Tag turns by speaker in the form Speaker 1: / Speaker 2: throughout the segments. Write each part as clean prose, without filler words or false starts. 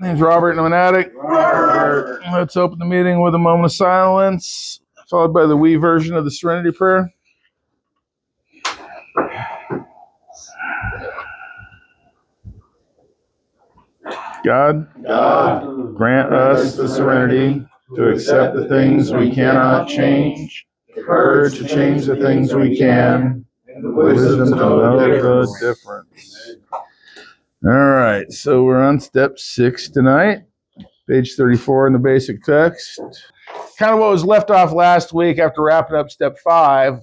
Speaker 1: Name's Robert, and I'm an addict. Robert. Let's open the meeting with a moment of silence, followed by the we version of the Serenity Prayer. God, grant us the serenity to accept the things we cannot change, the courage to change the things we can, and the wisdom to know the difference. All right, so we're on step 6 tonight, page 34 in the basic text. Kind of what was left off last week after wrapping up step 5.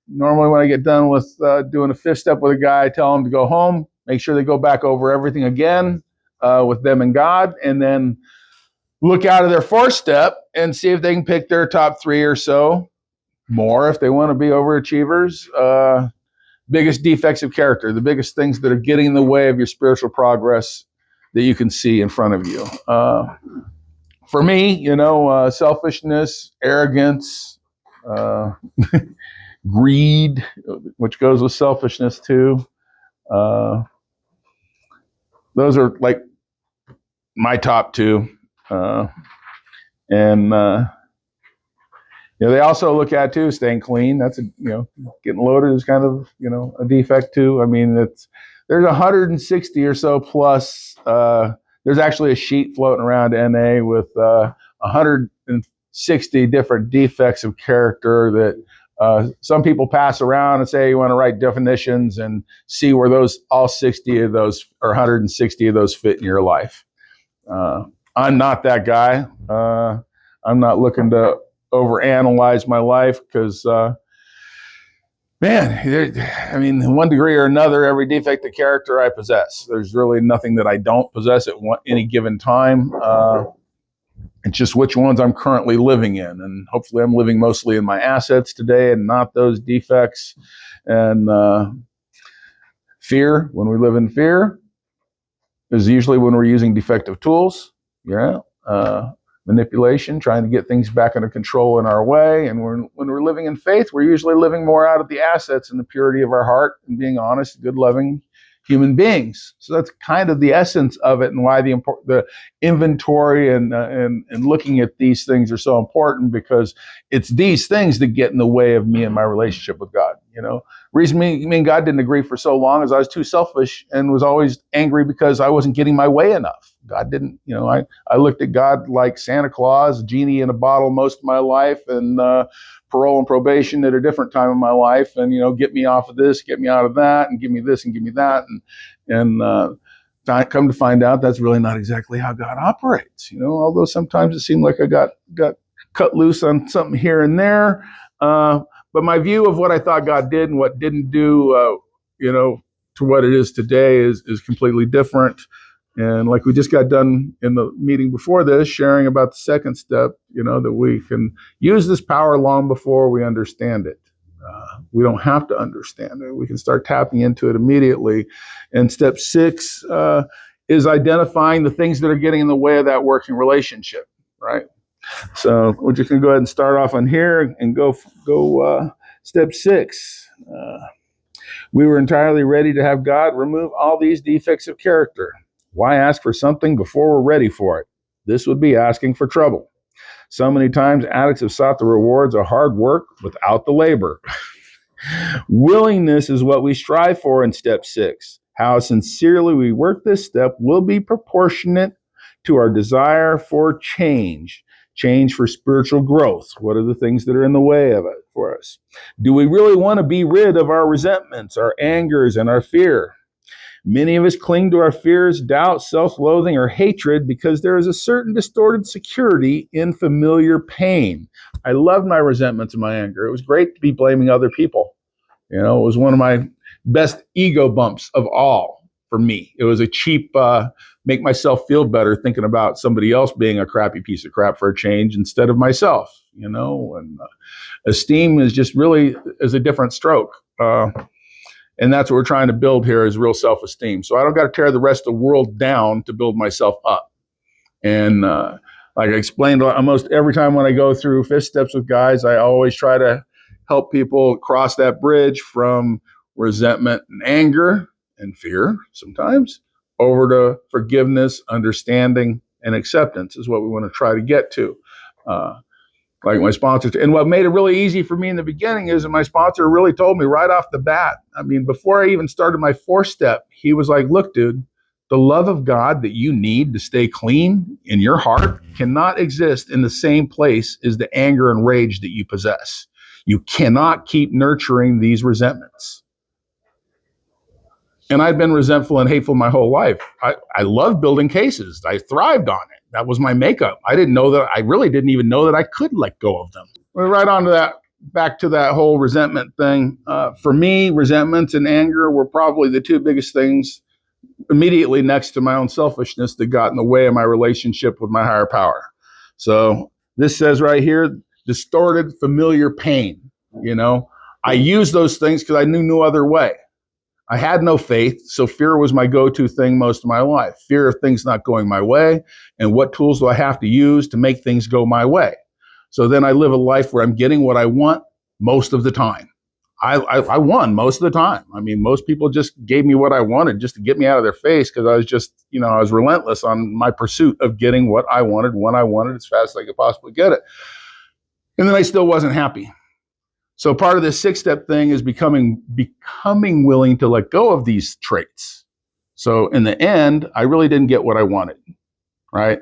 Speaker 1: Normally when I get done with doing a 5th step with a guy, I tell them to go home, make sure they go back over everything again with them and God, and then look out of their 4th step and see if they can pick their top 3 or so more if they want to be overachievers. Biggest defects of character, the biggest things that are getting in the way of your spiritual progress that you can see in front of you. For me, selfishness, arrogance, greed, which goes with selfishness too. Those are like my top 2. They also look at too staying clean. That's getting loaded is kind of a defect too. I mean, there's 160 or so plus. There's actually a sheet floating around NA with 160 different defects of character that some people pass around and say you want to write definitions and see where all 60 of those or 160 of those fit in your life. I'm not that guy. I'm not looking to overanalyze my life because, in one degree or another, every defect of character I possess. There's really nothing that I don't possess at any given time. It's just which ones I'm currently living in. And hopefully I'm living mostly in my assets today and not those defects. And fear, when we live in fear, is usually when we're using defective tools. Manipulation, trying to get things back under control in our way. And when we're living in faith, we're usually living more out of the assets and the purity of our heart and being honest, good, loving human beings. So that's kind of the essence of it and why the inventory and looking at these things are so important, because it's these things that get in the way of me and my relationship with God. Reason me and God didn't agree for so long is I was too selfish and was always angry because I wasn't getting my way enough. God didn't, I looked at God like Santa Claus, genie in a bottle most of my life, and parole and probation at a different time in my life, and get me off of this, get me out of that, and give me this and give me that, and I come to find out that's really not exactly how God operates. Although sometimes it seemed like I got cut loose on something here and there, but my view of what I thought God did and what didn't do, to what it is today is completely different. And like we just got done in the meeting before this, sharing about the 2nd step, that we can use this power long before we understand it. We don't have to understand it. We can start tapping into it immediately. And step 6 is identifying the things that are getting in the way of that working relationship, right? So we're just going to go ahead and start off on here and go step 6. We were entirely ready to have God remove all these defects of character. Why ask for something before we're ready for it? This would be asking for trouble. So many times addicts have sought the rewards of hard work without the labor. Willingness is what we strive for in step 6. How sincerely we work this step will be proportionate to our desire for change for spiritual growth. What are the things that are in the way of it for us? Do we really want to be rid of our resentments, our angers, and our fear? Many of us cling to our fears, doubts, self-loathing, or hatred because there is a certain distorted security in familiar pain. I loved my resentments and my anger. It was great to be blaming other people. It was one of my best ego bumps of all for me. It was a cheap, make myself feel better thinking about somebody else being a crappy piece of crap for a change instead of myself, and esteem is just really is a different stroke. And that's what we're trying to build here is real self-esteem. So I don't got to tear the rest of the world down to build myself up. And like I explained, almost every time when I go through 5th steps with guys, I always try to help people cross that bridge from resentment and anger and fear sometimes over to forgiveness, understanding, and acceptance is what we want to try to get to. Like my sponsor. And what made it really easy for me in the beginning is that my sponsor really told me right off the bat. I mean, before I even started my 4-step, he was like, look, dude, the love of God that you need to stay clean in your heart cannot exist in the same place as the anger and rage that you possess. You cannot keep nurturing these resentments. And I'd been resentful and hateful my whole life. I loved building cases. I thrived on it. That was my makeup. I really didn't even know that I could let go of them. We're right on to that, back to that whole resentment thing. For me, resentment and anger were probably the two biggest things immediately next to my own selfishness that got in the way of my relationship with my higher power. So this says right here, distorted familiar pain. I used those things because I knew no other way. I had no faith, so fear was my go-to thing most of my life. Fear of things not going my way, and what tools do I have to use to make things go my way? So then I live a life where I'm getting what I want most of the time. I won most of the time. I mean, most people just gave me what I wanted just to get me out of their face because I was just, I was relentless on my pursuit of getting what I wanted, when I wanted, as fast as I could possibly get it. And then I still wasn't happy. So part of this 6-step thing is becoming willing to let go of these traits. So in the end, I really didn't get what I wanted, right?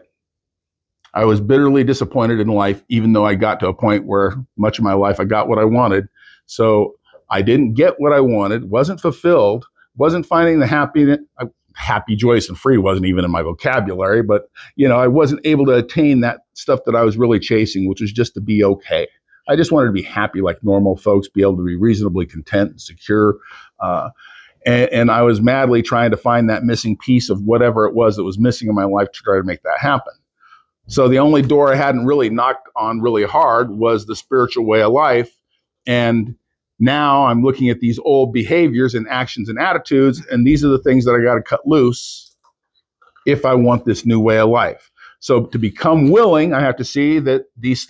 Speaker 1: I was bitterly disappointed in life, even though I got to a point where much of my life I got what I wanted. So I didn't get what I wanted, wasn't fulfilled, wasn't finding the happy, joyous, and free wasn't even in my vocabulary, but I wasn't able to attain that stuff that I was really chasing, which was just to be okay. I just wanted to be happy like normal folks, be able to be reasonably content and secure. And I was madly trying to find that missing piece of whatever it was that was missing in my life to try to make that happen. So the only door I hadn't really knocked on really hard was the spiritual way of life. And now I'm looking at these old behaviors and actions and attitudes, and these are the things that I got to cut loose if I want this new way of life. So to become willing, I have to see that these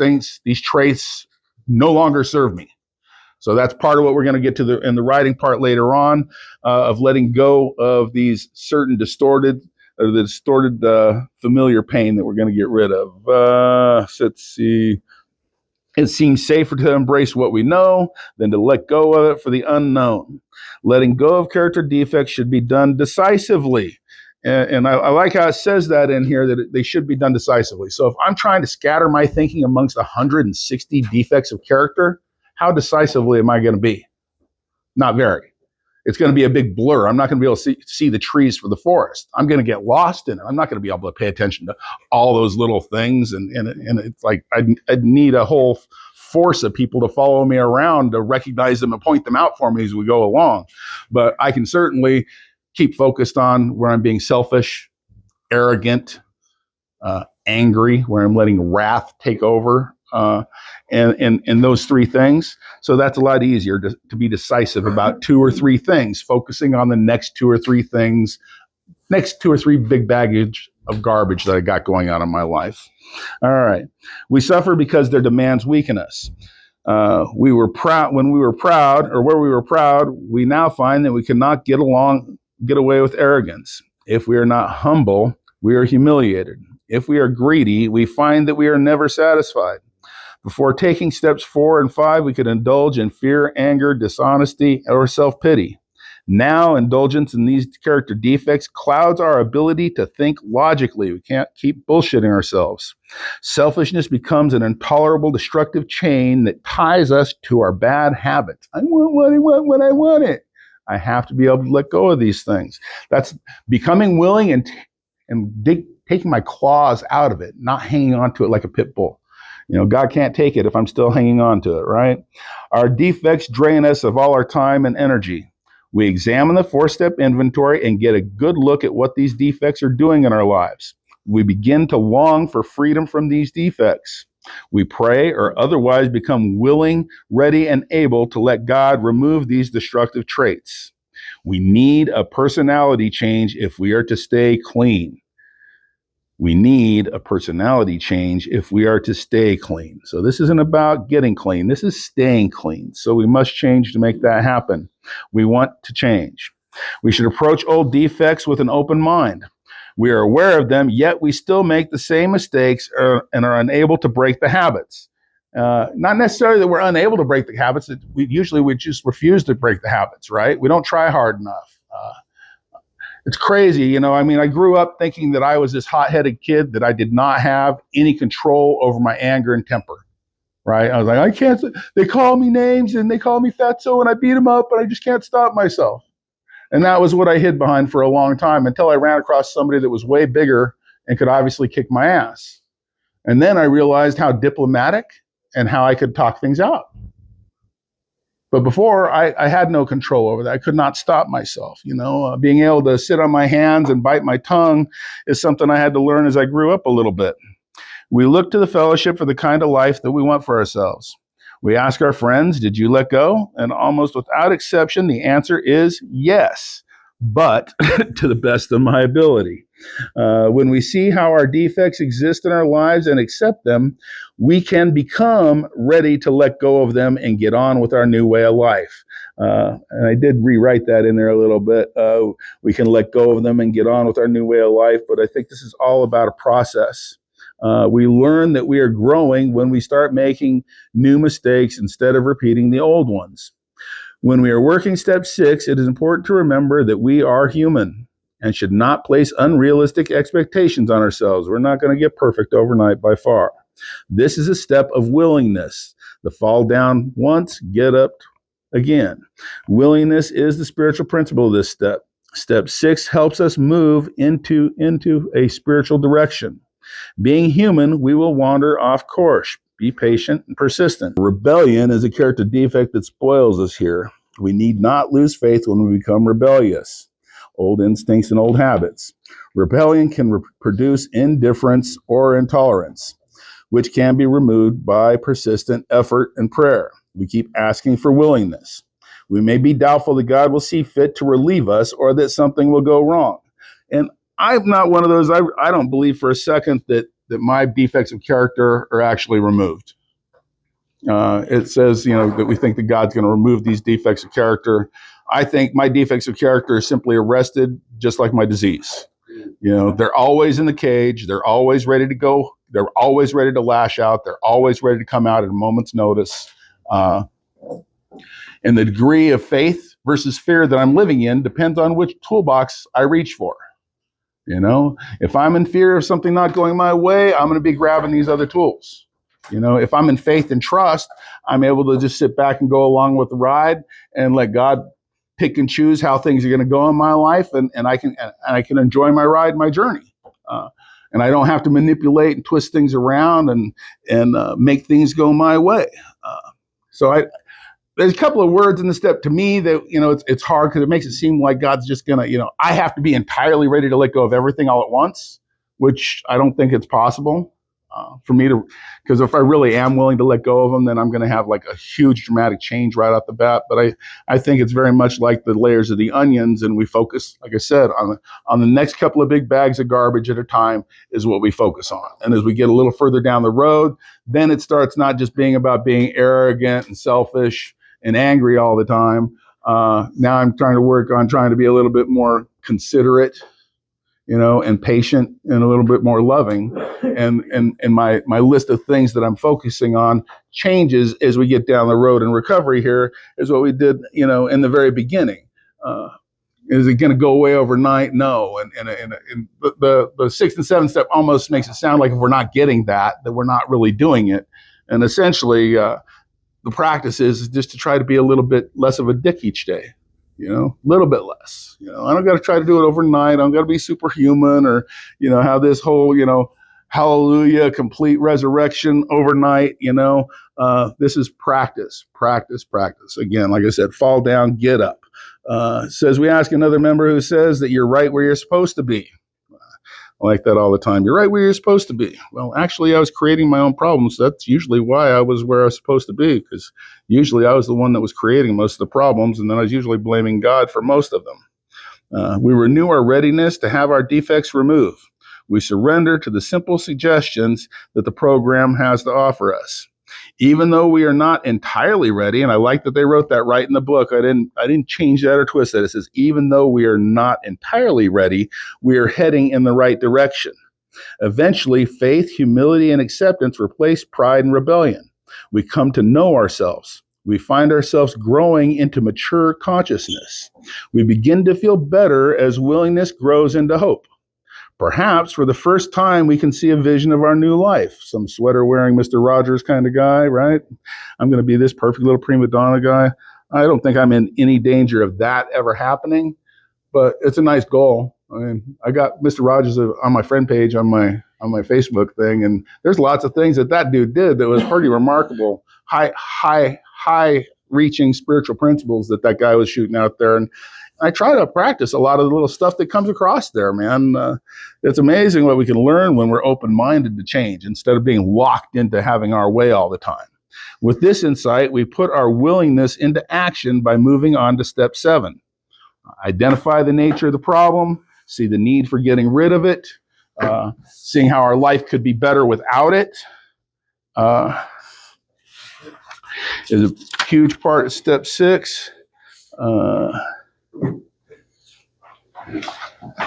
Speaker 1: traits no longer serve me. So that's part of what we're going to get to in the writing part later on, of letting go of these certain distorted familiar pain that we're going to get rid of. Let's see. It seems safer to embrace what we know than to let go of it for the unknown. Letting go of character defects should be done decisively. And I like how it says that in here, that they should be done decisively. So if I'm trying to scatter my thinking amongst 160 defects of character, how decisively am I going to be? Not very. It's going to be a big blur. I'm not going to be able to see the trees for the forest. I'm going to get lost in it. I'm not going to be able to pay attention to all those little things. And it's like I'd need a whole force of people to follow me around to recognize them and point them out for me as we go along. But I can certainly keep focused on where I'm being selfish, arrogant, angry, where I'm letting wrath take over, and those three things. So that's a lot easier to be decisive about 2 or 3 things, focusing on the next 2 or 3 things, next 2 or 3 big baggage of garbage that I got going on in my life. All right. We suffer because their demands weaken us. When we were proud, we now find that we cannot get away with arrogance. If we are not humble, we are humiliated. If we are greedy, we find that we are never satisfied. Before taking steps 4 and 5, we could indulge in fear, anger, dishonesty, or self-pity. Now, indulgence in these character defects clouds our ability to think logically. We can't keep bullshitting ourselves. Selfishness becomes an intolerable, destructive chain that ties us to our bad habits. I want what I want when I want it. I have to be able to let go of these things. That's becoming willing and taking my claws out of it, not hanging on to it like a pit bull. God can't take it if I'm still hanging on to it, right? Our defects drain us of all our time and energy. We examine the 4-step inventory and get a good look at what these defects are doing in our lives. We begin to long for freedom from these defects. We pray or otherwise become willing, ready, and able to let God remove these destructive traits. We need a personality change if we are to stay clean. We need a personality change if we are to stay clean. So this isn't about getting clean. This is staying clean. So we must change to make that happen. We want to change. We should approach old defects with an open mind. We are aware of them, yet we still make the same mistakes and are unable to break the habits. Not necessarily that we're unable to break the habits. We just refuse to break the habits, right? We don't try hard enough. It's crazy, you know. I mean, I grew up thinking that I was this hot-headed kid, that I did not have any control over my anger and temper, right? I was like, I can't. They call me names and they call me fatso, and I beat them up, and I just can't stop myself. And that was what I hid behind for a long time until I ran across somebody that was way bigger and could obviously kick my ass. And then I realized how diplomatic and how I could talk things out. But before, I had no control over that. I could not stop myself. You know, being able to sit on my hands and bite my tongue is something I had to learn as I grew up a little bit. We look to the fellowship for the kind of life that we want for ourselves. We ask our friends, did you let go? And almost without exception, the answer is yes, but to the best of my ability. When we see how our defects exist in our lives and accept them, we can become ready to let go of them and get on with our new way of life. And I did rewrite that in there a little bit. We can let go of them and get on with our new way of life, but I think this is all about a process. We learn that we are growing when we start making new mistakes instead of repeating the old ones. When we are working step 6, it is important to remember that we are human and should not place unrealistic expectations on ourselves. We're not going to get perfect overnight by far. This is a step of willingness. The fall down once, get up again. Willingness is the spiritual principle of this step. Step 6 helps us move into a spiritual direction. Being human, we will wander off course. Be patient and persistent. Rebellion is a character defect that spoils us here. We need not lose faith when we become rebellious. Old instincts and old habits. Rebellion can produce indifference or intolerance, which can be removed by persistent effort and prayer. We keep asking for willingness. We may be doubtful that God will see fit to relieve us or that something will go wrong. And I'm not one of those. I don't believe for a second that my defects of character are actually removed. It says, you know, that we think that God's going to remove these defects of character. I think my defects of character are simply arrested, just like my disease. You know, they're always in the cage. They're always ready to go. They're always ready to lash out. They're always ready to come out at a moment's notice. And the degree of faith versus fear that I'm living in depends on which toolbox I reach for. You know, if I'm in fear of something not going my way, I'm going to be grabbing these other tools. You know, if I'm in faith and trust, I'm able to just sit back and go along with the ride and let God pick and choose how things are going to go in my life, and I can enjoy my ride, my journey, and I don't have to manipulate and twist things around and make things go my way. There's a couple of words in the step to me that, you know, it's hard because it makes it seem like God's just going to, you know, I have to be entirely ready to let go of everything all at once, which I don't think it's possible for me to, because if I really am willing to let go of them, then I'm going to have like a huge dramatic change right off the bat. But I think it's very much like the layers of the onions, and we focus, like I said, on the next couple of big bags of garbage at a time is what we focus on. And as we get a little further down the road, then it starts not just being about being arrogant and selfish and angry all the time. Now I'm trying to work on trying to be a little bit more considerate, you know, and patient and a little bit more loving. And my list of things that I'm focusing on changes as we get down the road in recovery. Here is what we did, you know, in the very beginning. Is it going to go away overnight? No. And the 6th and 7th step almost makes it sound like if we're not getting that we're not really doing it. And essentially, the practice is just to try to be a little bit less of a dick each day, you know, a little bit less. You know, I don't got to try to do it overnight. I don't got to be superhuman or, you know, have this whole, you know, hallelujah, complete resurrection overnight. You know, this is practice. Again, like I said, fall down, get up. Says we ask another member who says that you're right where you're supposed to be. I like that all the time. You're right where you're supposed to be. Well, actually, I was creating my own problems. That's usually why I was where I was supposed to be, because usually I was the one that was creating most of the problems, and then I was usually blaming God for most of them. We renew our readiness to have our defects removed. We surrender to the simple suggestions that the program has to offer us. Even though we are not entirely ready, and I like that they wrote that right in the book. I didn't change that or twist that. It says, even though we are not entirely ready, we are heading in the right direction. Eventually, faith, humility, and acceptance replace pride and rebellion. We come to know ourselves. We find ourselves growing into mature consciousness. We begin to feel better as willingness grows into hope. Perhaps for the first time, we can see a vision of our new life. Some sweater wearing Mr. Rogers kind of guy, right? I'm going to be this perfect little prima donna guy. I don't think I'm in any danger of that ever happening, but it's a nice goal. I mean, I got Mr. Rogers on my friend page on my Facebook thing, and there's lots of things that dude did that was pretty remarkable. High reaching spiritual principles that guy was shooting out there, and I try to practice a lot of the little stuff that comes across there, man. It's amazing what we can learn when we're open-minded to change instead of being locked into having our way all the time. With this insight, we put our willingness into action by moving on to step 7. Identify the nature of the problem, see the need for getting rid of it, seeing how our life could be better without it. Is a huge part of step 6. I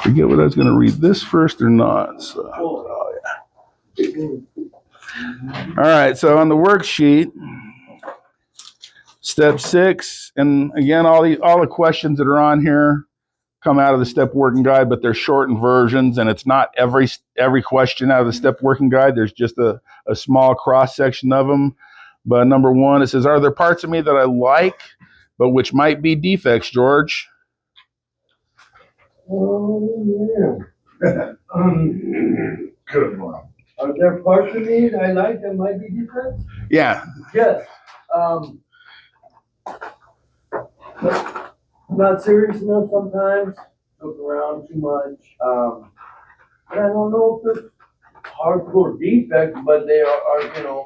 Speaker 1: forget what I was going to read, this first or not. So, All right, so on the worksheet, step 6, and again, all the questions that are on here come out of the step working guide, but they're shortened versions, and it's not every question out of the step working guide. There's just a small cross section of them. But number 1, it says, are there parts of me that I like, but which might be defects, George?
Speaker 2: Oh, yeah. Good one. Are there parts of me that I like that might be defects?
Speaker 1: Yeah.
Speaker 2: Yes. Not serious enough sometimes. Look around too much. I don't know if they're hardcore defects, but they are,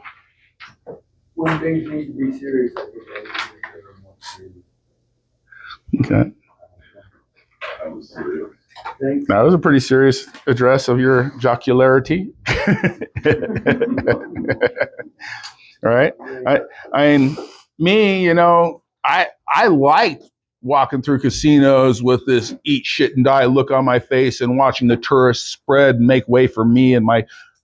Speaker 2: when things need to be serious, I think they need to be more serious.
Speaker 1: Okay.
Speaker 2: That was serious.
Speaker 1: That was a pretty serious address of your jocularity. All right. I mean, me, I liked walking through casinos with this eat shit and die look on my face and watching the tourists spread and make way for me and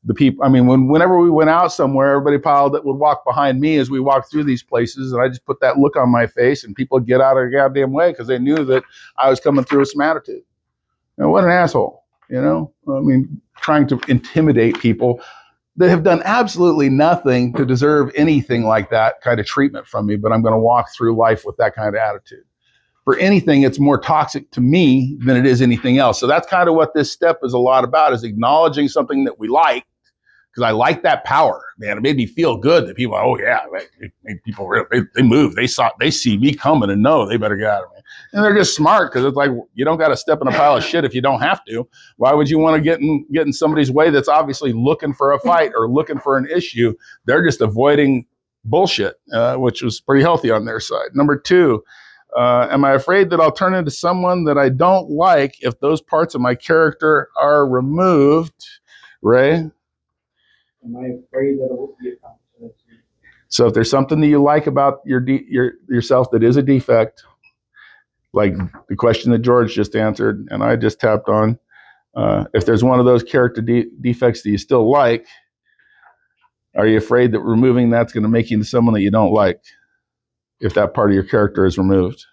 Speaker 1: the people. I mean, whenever we went out somewhere, everybody would walk behind me as we walked through these places, and I just put that look on my face, and people would get out of their goddamn way because they knew that I was coming through with some attitude. What an asshole, I mean, trying to intimidate people that have done absolutely nothing to deserve anything like that kind of treatment from me, but I'm going to walk through life with that kind of attitude. For anything, it's more toxic to me than it is anything else. So that's kind of what this step is a lot about, is acknowledging something that we like, because I like that power, man. It made me feel good that people, oh yeah, people really, they move, they see me coming and know they better get out of me. And they're just smart, because it's like, you don't got to step in a pile of shit if you don't have to. Why would you want to get in somebody's way that's obviously looking for a fight or looking for an issue? They're just avoiding bullshit, which was pretty healthy on their side. Number 2, am I afraid that I'll turn into someone that I don't like if those parts of my character are removed? Ray?
Speaker 2: Am I afraid that it will be a consequence?
Speaker 1: So if there's something that you like about yourself that is a defect, like the question that George just answered and I just tapped on, if there's one of those character defects that you still like, are you afraid that removing that's going to make you into someone that you don't like if that part of your character is removed?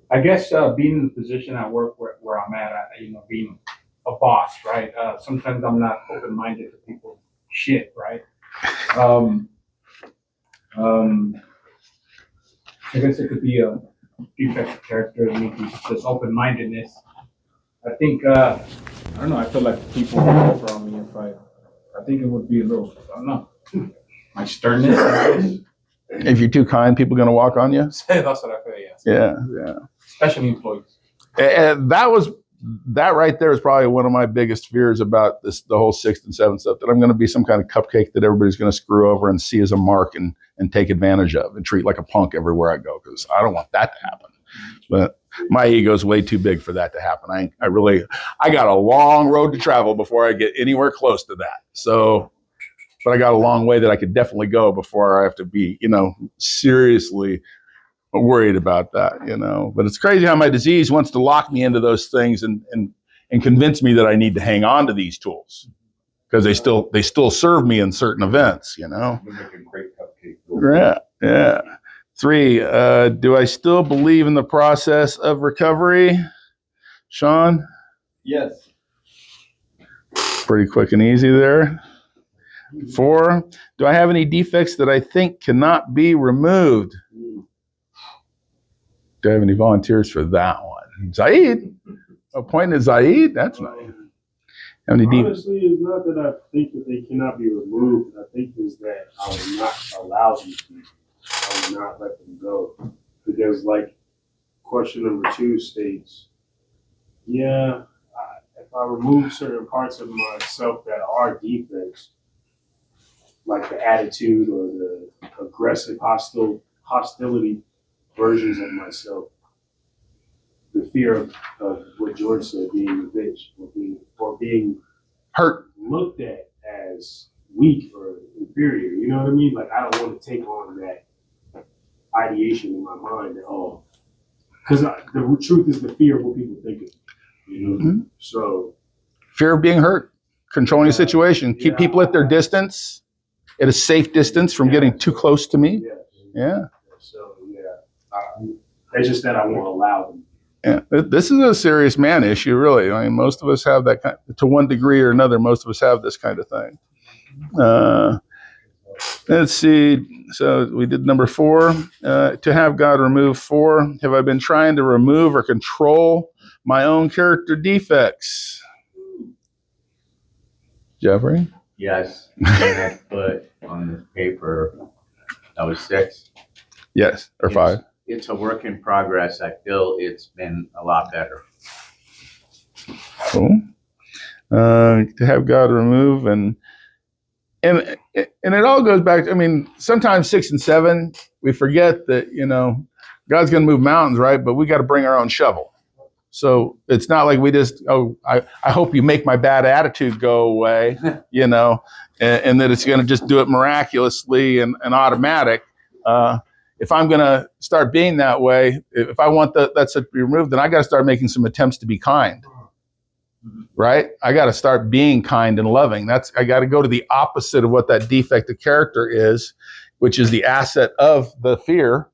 Speaker 3: I guess being in the position at work where I'm at, being a boss, right? Sometimes I'm not open-minded to people's shit, right? I guess it could be a defect of character, this open-mindedness. I think, I don't know, I feel like people would go from me if I think it would be a little, I don't know, my sternness, I guess.
Speaker 1: If you're too kind, people are going to walk on you?
Speaker 3: That's what I feel, yes.
Speaker 1: Yeah.
Speaker 3: Especially employees.
Speaker 1: And that right there is probably one of my biggest fears about the whole 6th and 7th stuff, that I'm going to be some kind of cupcake that everybody's going to screw over and see as a mark and take advantage of and treat like a punk everywhere I go, because I don't want that to happen. But my ego's way too big for that to happen. I got a long road to travel before I get anywhere close to that. So, but I got a long way that I could definitely go before I have to be, seriously worried about that, But it's crazy how my disease wants to lock me into those things and convince me that I need to hang on to these tools because they still serve me in certain events,
Speaker 4: They're making great
Speaker 1: Yeah, yeah. 3, do I still believe in the process of recovery? Sean?
Speaker 4: Yes.
Speaker 1: Pretty quick and easy there. 4, do I have any defects that I think cannot be removed? Do I have any volunteers for that one? Zaid? Appointed Zaid? That's nice.
Speaker 5: Honestly, it's not that I think that they cannot be removed. I think is that I will not allow them to. I will not let them go. Because like question number 2 states, if I remove certain parts of myself that are defects, like the attitude or the aggressive hostility versions of myself, the fear of what George said, being a bitch or being
Speaker 1: hurt,
Speaker 5: looked at as weak or inferior. You know what I mean? Like I don't want to take on that ideation in my mind at all. Because the truth is the fear of what people think of me.
Speaker 1: Mm-hmm.
Speaker 5: So
Speaker 1: fear of being hurt, controlling a situation, keep people at their distance, at a safe distance from getting too close to me. Yeah.
Speaker 5: So it's just that I won't allow them.
Speaker 1: Yeah, this is a serious man issue, really. I mean, most of us have that to one degree or another. Most of us have this kind of thing. Let's see. So we did number 4. To have God remove 4. Have I been trying to remove or control my own character defects? Jeffrey?
Speaker 6: Yes. I put on the paper that was 6.
Speaker 1: Yes, or 5.
Speaker 6: It's a work in progress. I feel it's been a lot better.
Speaker 1: Cool. To have God remove and it all goes back to, I mean, sometimes 6 and 7, we forget that, God's going to move mountains, right? But we got to bring our own shovel. So it's not like we just, I hope you make my bad attitude go away, and that it's going to just do it miraculously and automatic. If I'm going to start being that way, if I want that to be removed, then I got to start making some attempts to be kind. Right? I got to start being kind and loving. I got to go to the opposite of what that defect of character is, which is the asset of the fear,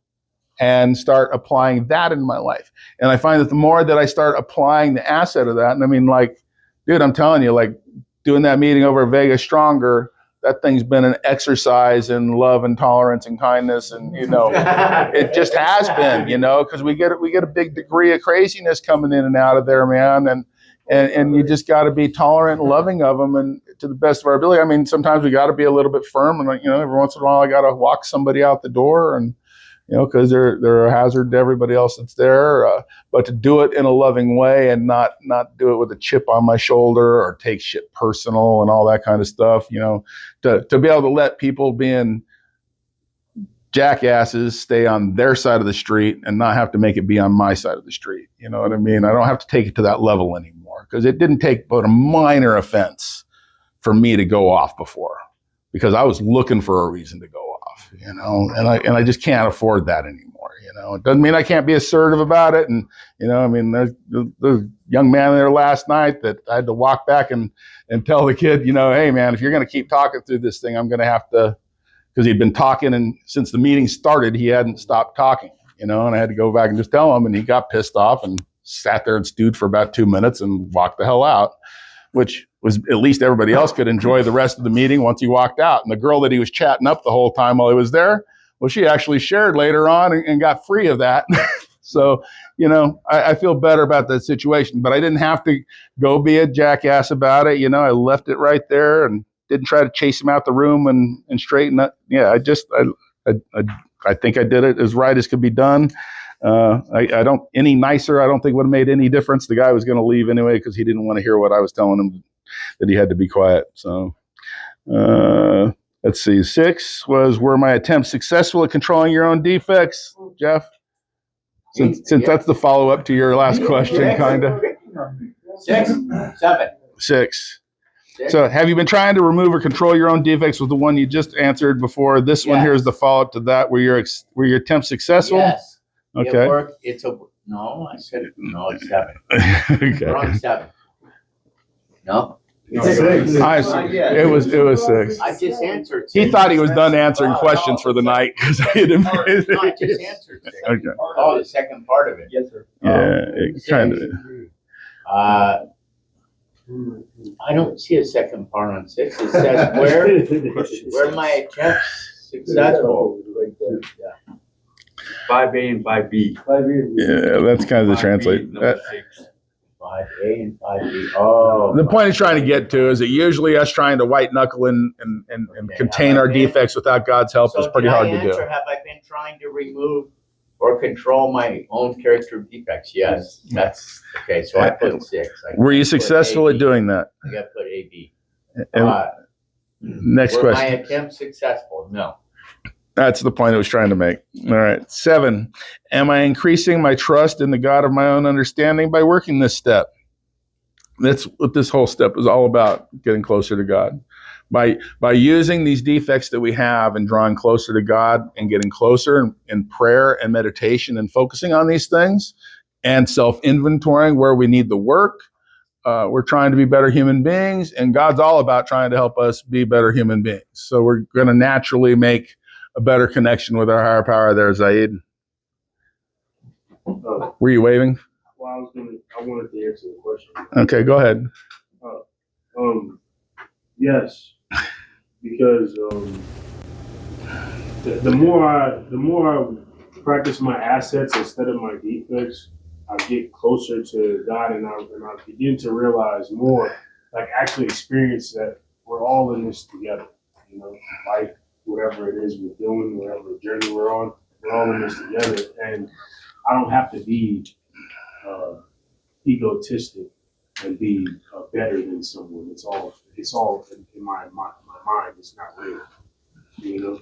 Speaker 1: and start applying that in my life. And I find that the more that I start applying the asset of that, and I mean, like, dude, I'm telling you, like doing that meeting over at Vegas Stronger, that thing's been an exercise in love and tolerance and kindness. And, it just has been, because we get a big degree of craziness coming in and out of there, man. And you just got to be tolerant and loving of them, and to the best of our ability. I mean, sometimes we got to be a little bit firm, and every once in a while I got to walk somebody out the door, and because they're a hazard to everybody else that's there. But to do it in a loving way and not do it with a chip on my shoulder or take shit personal and all that kind of stuff. To be able to let people being jackasses stay on their side of the street and not have to make it be on my side of the street. You know what I mean? I don't have to take it to that level anymore, because it didn't take but a minor offense for me to go off before, because I was looking for a reason to go off, and I just can't afford that anymore. It doesn't mean I can't be assertive about it. And, I mean, there's a young man there last night that I had to walk back and tell the kid, hey man, if you're going to keep talking through this thing, I'm going to have to, because he'd been talking, and since the meeting started, he hadn't stopped talking, and I had to go back and just tell him, and he got pissed off and sat there and stewed for about 2 minutes and walked the hell out, which was at least everybody else could enjoy the rest of the meeting once he walked out. And the girl that he was chatting up the whole time while he was there, well, she actually shared later on and got free of that. So, I feel better about that situation, but I didn't have to go be a jackass about it. I left it right there and didn't try to chase him out the room and straighten up. Yeah, I think I did it as right as could be done. I don't any nicer. I don't think would have made any difference. The guy was going to leave anyway because he didn't want to hear what I was telling him, that he had to be quiet. So, let's see. 6 was, were my attempts successful at controlling your own defects, Jeff? Since that's the follow up to your last question, kind of.
Speaker 6: 6, 7.
Speaker 1: 6.
Speaker 6: 6.
Speaker 1: So, have you been trying to remove or control your own defects with the one you just answered before? This one here is the follow up to that. Were your attempts successful?
Speaker 6: Yes.
Speaker 1: Okay.
Speaker 6: It worked. No, I said no. It's 7.
Speaker 1: Okay.
Speaker 6: Wrong 7. No.
Speaker 3: No,
Speaker 5: 6.
Speaker 1: It was 6.
Speaker 6: I just answered.
Speaker 1: He
Speaker 6: 6.
Speaker 1: thought he was done answering questions for the night because I had him.
Speaker 6: No, I just answered 6.
Speaker 1: Okay.
Speaker 6: Oh, the second part of it.
Speaker 2: Yes, sir.
Speaker 1: Yeah, it kind of.
Speaker 6: I don't see a second part on 6. It says where my attempts successful.
Speaker 4: 5A and 5B.
Speaker 1: Yeah, that's kind of the translate.
Speaker 6: 5A and 5B. Oh.
Speaker 1: The point he's trying to get to is that usually us trying to white knuckle and contain our defects without God's help is pretty hard to do.
Speaker 6: Have I been trying to remove or control my own character defects? Yes. That's okay. So I put 6.
Speaker 1: Were you successful at doing that?
Speaker 6: I got to put AB.
Speaker 1: Next
Speaker 6: Were
Speaker 1: question.
Speaker 6: my attempts successful? No.
Speaker 1: That's the point I was trying to make. All right. 7. Am I increasing my trust in the God of my own understanding by working this step? That's what this whole step is all about, getting closer to God. By using these defects that we have and drawing closer to God and getting closer in prayer and meditation and focusing on these things and self-inventorying where we need the work. We're trying to be better human beings, and God's all about trying to help us be better human beings. So we're going to naturally make a better connection with our higher power there, Zaid. Were you waving?
Speaker 5: Well, I wanted to answer the question.
Speaker 1: Okay, go ahead.
Speaker 5: Yes, because the more I practice my assets instead of my defects, I get closer to God, and I begin to realize more, like actually experience that we're all in this together. You know, life, whatever it is we're doing, whatever journey we're on, we're all in this together, and I don't have to be egotistic and be better than someone. It's all in my mind. It's not real, you know.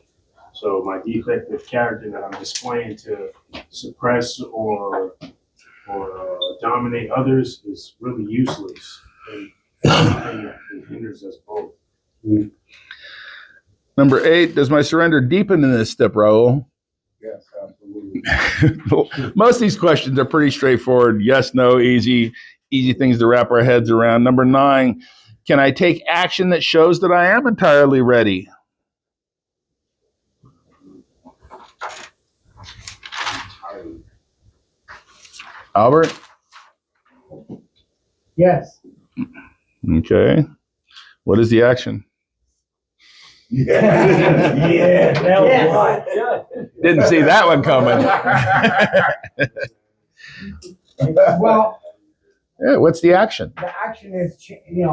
Speaker 5: So my defective character that I'm displaying to suppress or dominate others is really useless, and it hinders us both.
Speaker 1: Number 8, does my surrender deepen in this step, Raul?
Speaker 5: Yes, absolutely.
Speaker 1: Most of these questions are pretty straightforward. Yes, no, easy things to wrap our heads around. Number 9, can I take action that shows that I am entirely ready? Albert?
Speaker 2: Yes.
Speaker 1: Okay. What is the action?
Speaker 2: Yeah.
Speaker 1: Didn't see that one coming.
Speaker 7: Well,
Speaker 1: Yeah, what's the action?
Speaker 7: the action is, if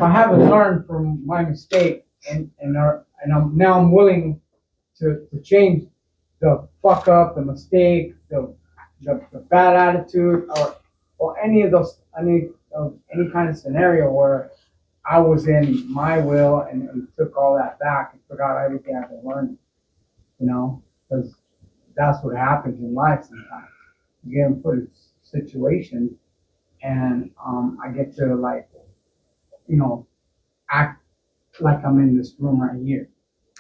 Speaker 7: I haven't learned from my mistake and I'm willing to change the fuck up, the mistake, the bad attitude, or any kind of scenario where I was in my will and took all that back and forgot everything I've been learning, because that's what happens in life sometimes. You get put in situations, and I get to act like I'm in this room right here,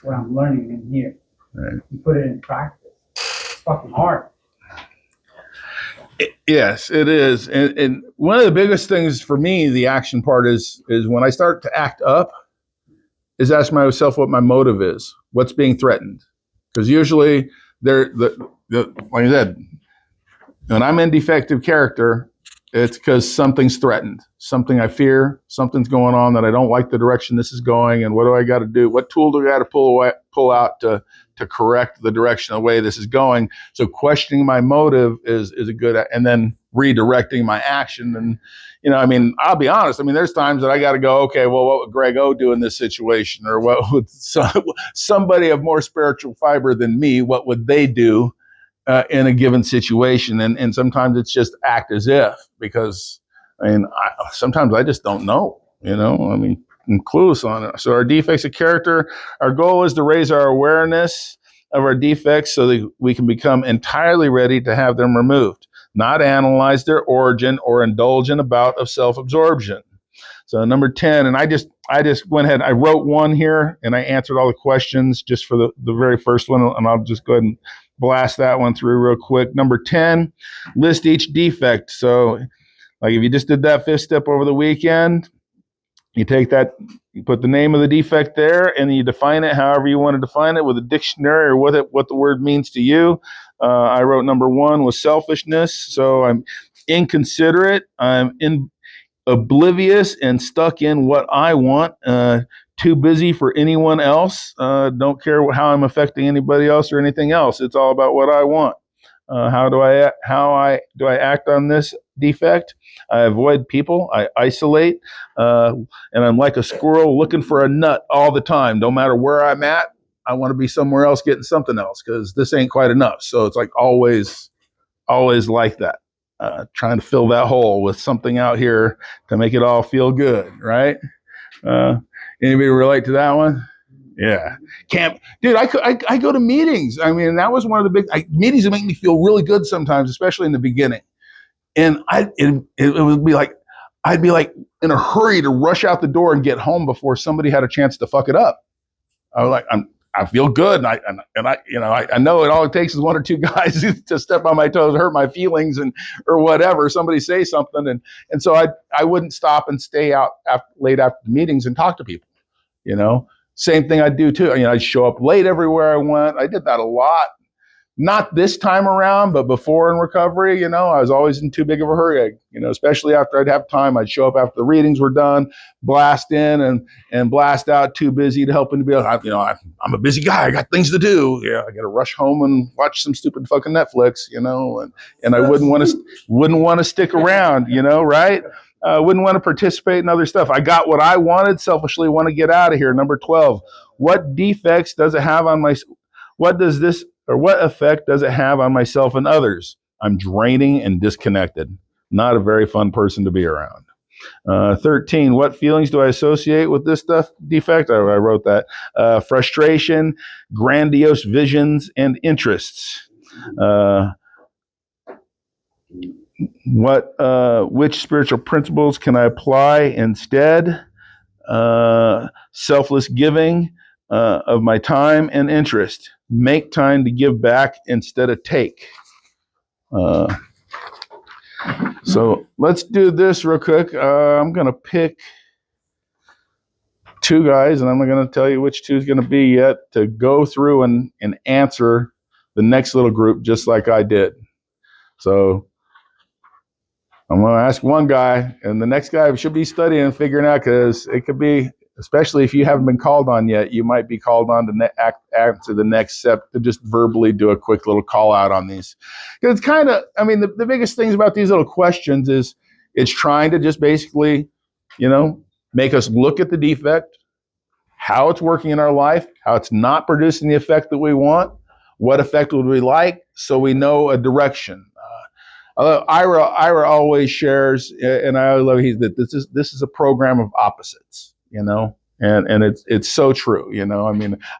Speaker 7: where I'm learning in here.
Speaker 1: Right.
Speaker 7: You put it in practice. It's fucking hard.
Speaker 1: Yes, it is. And one of the biggest things for me, the action part is when I start to act up, is ask myself what my motive is, what's being threatened. Because usually, like I said, when I'm in defective character, it's because something's threatened, something I fear, something's going on that I don't like the direction this is going, and what do I got to do? What tool do I got to pull out to correct the direction of the way this is going? So questioning my motive is a good, and then redirecting my action. And I'll be honest. There's times that I got to go, okay, well, what would Greg O do in this situation, or what would somebody of more spiritual fiber than me? What would they do in a given situation? And sometimes it's just act as if, because sometimes I just don't know. I'm clueless on it. So our defects of character, our goal is to raise our awareness of our defects so that we can become entirely ready to have them removed, not analyze their origin or indulge in a bout of self-absorption. So number 10, and I just went ahead, I wrote one here and I answered all the questions just for the very first one, and I'll just go ahead and blast that one through real quick. Number 10, list each defect. So like if you just did that 5th step over the weekend, you take that, you put the name of the defect there, and you define it however you want to define it with a dictionary or what the word means to you. I wrote number 1 was selfishness. So I'm inconsiderate. I'm oblivious and stuck in what I want. Too busy for anyone else. Don't care how I'm affecting anybody else or anything else. It's all about what I want. How do I act on this defect? I avoid people. I isolate, and I'm like a squirrel looking for a nut all the time. No matter where I'm at, I want to be somewhere else getting something else because this ain't quite enough. So it's like always like that, trying to fill that hole with something out here to make it all feel good, right? Anybody relate to that one? Yeah. Dude, I go to meetings. I mean, that was one of the big meetings that make me feel really good sometimes, especially in the beginning. And it would be like, I'd be like in a hurry to rush out the door and get home before somebody had a chance to fuck it up. I was like, I feel good. And I know all it takes is 1 or 2 guys to step on my toes, hurt my feelings or whatever. Somebody say something. And so I wouldn't stop and stay out late after the meetings and talk to people, Same thing I'd do too. I'd show up late everywhere I went. I did that a lot. Not this time around, but before in recovery, I was always in too big of a hurry. Especially after I'd have time, I'd show up after the readings were done, blast in and blast out. Too busy to help anybody else. I'm a busy guy. I got things to do. Yeah, I got to rush home and watch some stupid fucking Netflix. And I wouldn't want to stick around. Right? Wouldn't want to participate in other stuff. I got what I wanted. Selfishly want to get out of here. Number 12. What defects does it have on my? What effect does it have on myself and others? I'm draining and disconnected. Not a very fun person to be around. 13, what feelings do I associate with this defect? I wrote that. Frustration, grandiose visions, and interests. Which spiritual principles can I apply instead? Selfless giving of my time and interest. Make time to give back instead of take. So let's do this real quick. I'm going to pick 2 guys, and I'm not going to tell you which 2 is going to be yet, to go through and answer the next little group just like I did. So I'm going to ask one guy, and the next guy should be studying and figuring out, because it could be, especially if you haven't been called on yet, you might be called on to answer the next step, to just verbally do a quick little call out on these. Because it's kind of, the biggest things about these little questions is it's trying to just basically, make us look at the defect, how it's working in our life, how it's not producing the effect that we want, what effect would we like, so we know a direction. Ira always shares, and I love that this is a program of opposites. And it's so true.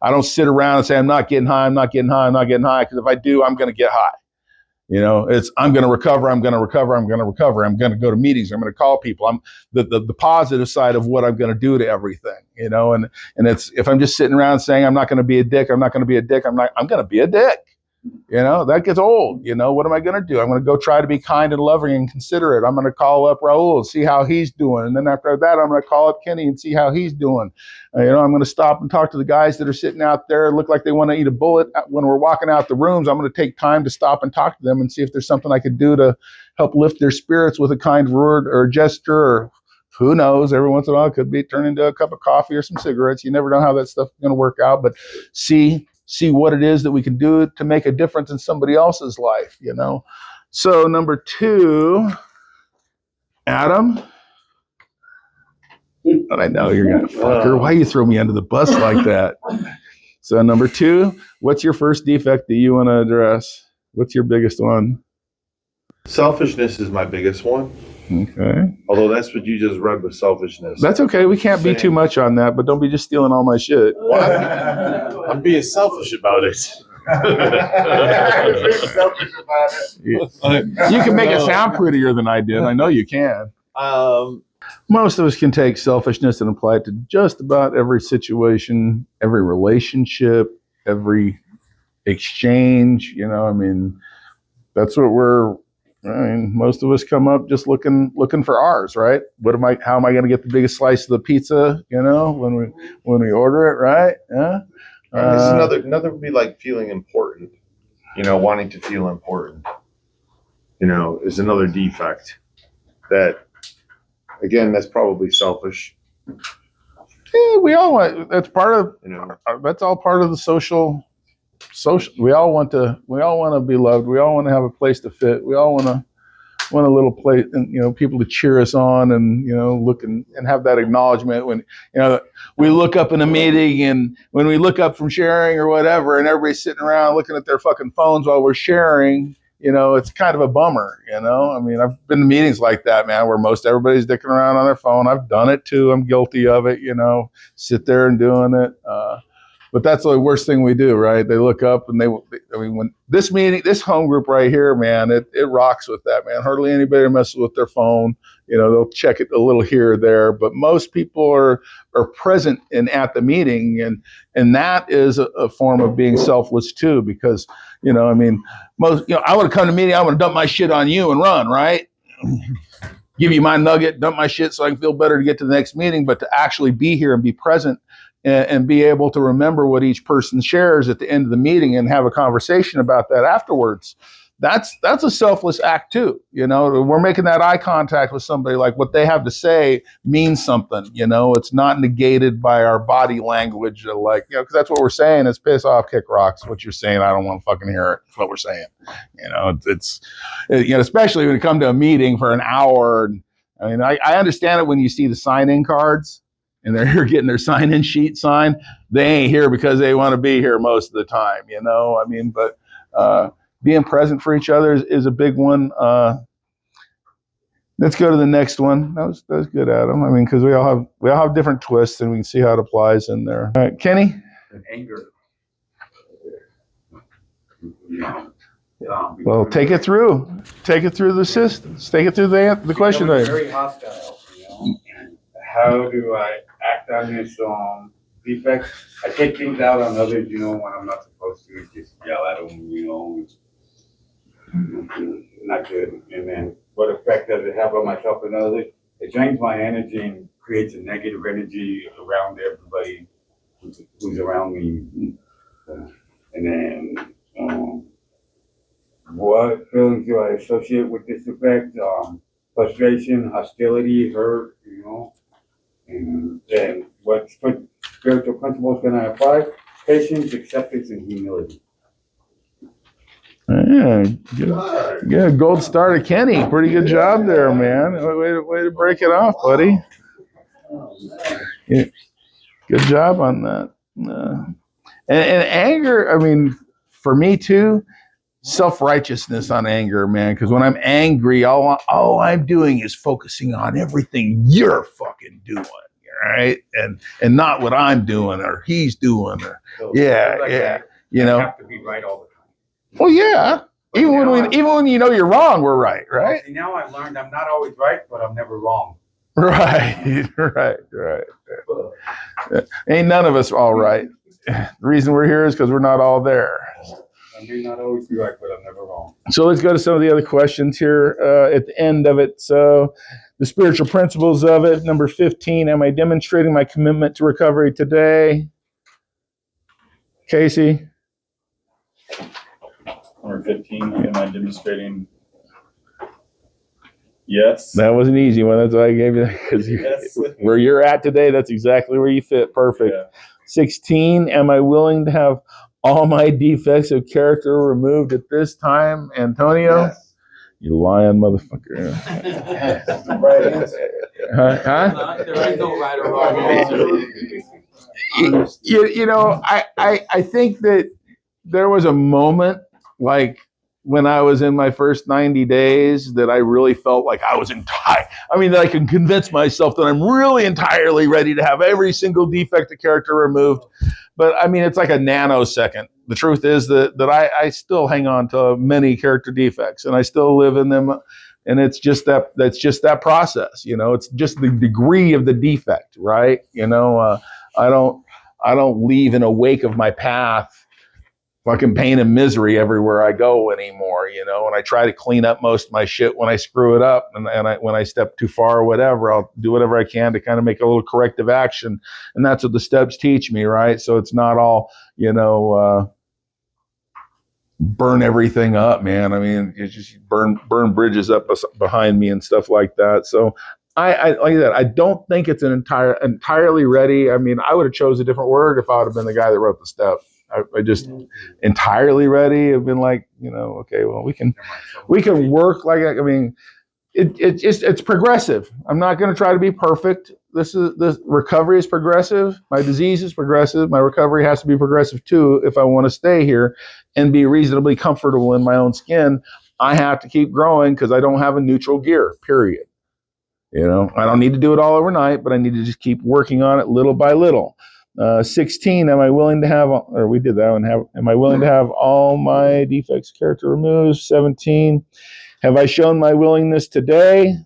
Speaker 1: I don't sit around and say I'm not getting high, because if I do, I'm going to get high. I'm going to recover, I'm going to go to meetings, I'm going to call people. I'm the positive side of what I'm going to do to everything. And it's, if I'm just sitting around saying I'm not going to be a dick, I'm going to be a dick. I'm going to be a dick. That gets old. What am I going to do? I'm going to go try to be kind and loving and considerate. I'm going to call up Raul and see how he's doing. And then after that, I'm going to call up Kenny and see how he's doing. I'm going to stop and talk to the guys that are sitting out there, look like they want to eat a bullet. When we're walking out the rooms, I'm going to take time to stop and talk to them and see if there's something I could do to help lift their spirits with a kind word or a gesture, or who knows, every once in a while it could be turn into a cup of coffee or some cigarettes. You never know how that stuff is going to work out, but see what it is that we can do to make a difference in somebody else's life, So number 2, Adam. But I know you're going to fucker. Why you throw me under the bus like that? So number 2, what's your first defect that you want to address? What's your biggest one?
Speaker 8: Selfishness is my biggest one.
Speaker 1: Okay.
Speaker 8: Although that's what you just read with selfishness.
Speaker 1: That's okay. We can't be too much on that, but don't be just stealing all my shit.
Speaker 8: Well, I'm being selfish about it.
Speaker 4: Very selfish about it.
Speaker 1: You can make it sound prettier than I did. I know you can. Most of us can take selfishness and apply it to just about every situation, every relationship, every exchange. You know, I mean, that's what most of us come up just looking for ours, right? How am I going to get the biggest slice of the pizza, you know, when we order it, right? Yeah.
Speaker 8: And this is another would be like feeling important, wanting to feel important, is another defect that, again, that's probably selfish.
Speaker 1: Yeah, we all want, that's part of, that's all part of the social, we all want to be loved. We all want to have a place to fit. We all want a little place, and people to cheer us on, and look and have that acknowledgement when we look up in a meeting, and when we look up from sharing or whatever, and everybody's sitting around looking at their fucking phones while we're sharing. It's kind of a bummer. I mean, I've been to meetings like that, man, where most everybody's dicking around on their phone. I've done it too. I'm guilty of it. Sit there and doing it. But that's the worst thing we do, right? They look up and when this meeting, this home group right here, man, it rocks with that, man. Hardly anybody messes with their phone. They'll check it a little here or there, but most people are present and at the meeting, and that is a form of being selfless too, because I mean, I want to come to a meeting, I want to dump my shit on you and run, right? Give you my nugget, dump my shit so I can feel better to get to the next meeting, but to actually be here and be present and be able to remember what each person shares at the end of the meeting and have a conversation about that afterwards. That's a selfless act too. We're making that eye contact with somebody, like what they have to say means something. It's not negated by our body language, because that's what we're saying. It's piss off, kick rocks. What you're saying, I don't want to fucking hear it. That's what we're saying. It's especially when you come to a meeting for an hour. I mean, I understand it when you see the sign-in cards and they're here getting their sign-in sheet signed. They ain't here because they want to be here most of the time, I mean, but being present for each other is a big one. Let's go to the next one. That was good, Adam. I mean, because we all have different twists, and we can see how it applies in there. All right, Kenny?
Speaker 4: Anger.
Speaker 1: Well, take it through the systems. Take it through the question there.
Speaker 3: Very hostile, How do I act on this defect? I take things out on others, when I'm not supposed to. Just yell at them, not good. And then what effect does it have on myself and others? It drains my energy and creates a negative energy around everybody who's around me. And then what feelings do I associate with this effect? Frustration, hostility, hurt, And then what spiritual principles can I apply? Patience, acceptance, and humility.
Speaker 1: Yeah, good. Gold star to Kenny. Pretty good job there, man. Way to break it off, buddy. Yeah, good job on that. And anger, I mean, for me too, self-righteousness on anger, man. Because when I'm angry, all I'm doing is focusing on everything you're fucking doing, right? And not what I'm doing or he's doing or I
Speaker 3: have to be right all the time.
Speaker 1: Well, yeah. Even when you're wrong, we're right?
Speaker 3: Well, see, now I've learned I'm not always right, but I'm never wrong.
Speaker 1: Right. Ain't none of us all right. The reason we're here is because we're not all there.
Speaker 3: I may not always be right, but I'm never wrong.
Speaker 1: So let's go to some of the other questions here at the end of it. So the spiritual principles of it. Number 15, am I demonstrating my commitment to recovery today? Casey?
Speaker 9: Number 15, am I demonstrating? Yes.
Speaker 1: That was an easy one. That's why I gave you that, because
Speaker 9: Yes.
Speaker 1: where you're at today, that's exactly where you fit. Perfect.
Speaker 9: Yeah.
Speaker 1: 16, am I willing to have all my defects of character removed at this time? Antonio?
Speaker 4: Yes.
Speaker 1: You lying motherfucker.
Speaker 4: Right answer.
Speaker 1: Huh?
Speaker 6: There is no right or wrong answer.
Speaker 1: I think that there was a moment, like when I was in my first 90 days, that I really felt like I was that I can convince myself that I'm really entirely ready to have every single defect of character removed. But I mean, it's like a nanosecond. the truth is that I still hang on to many character defects, and I still live in them. And it's just that's just that process, it's just the degree of the defect, right? I don't leave in a wake of my path fucking pain and misery everywhere I go anymore, and I try to clean up most of my shit when I screw it up, and when I step too far or whatever, I'll do whatever I can to kind of make a little corrective action. And that's what the steps teach me, right? So it's not all, burn everything up, man. I mean, it's just burn bridges up behind me and stuff like that. So I like that. I don't think it's entirely ready. I mean, I would have chose a different word if I would have been the guy that wrote the step. I just entirely ready. I've been like, okay, well, we can work like that. I mean, it's progressive. I'm not going to try to be perfect. This recovery is progressive. My disease is progressive. My recovery has to be progressive too. If I want to stay here and be reasonably comfortable in my own skin, I have to keep growing because I don't have a neutral gear, period. I don't need to do it all overnight, but I need to just keep working on it little by little. 16, am I willing to have, or we did that one, am I willing to have all my defects character removed? 17, have I shown my willingness today?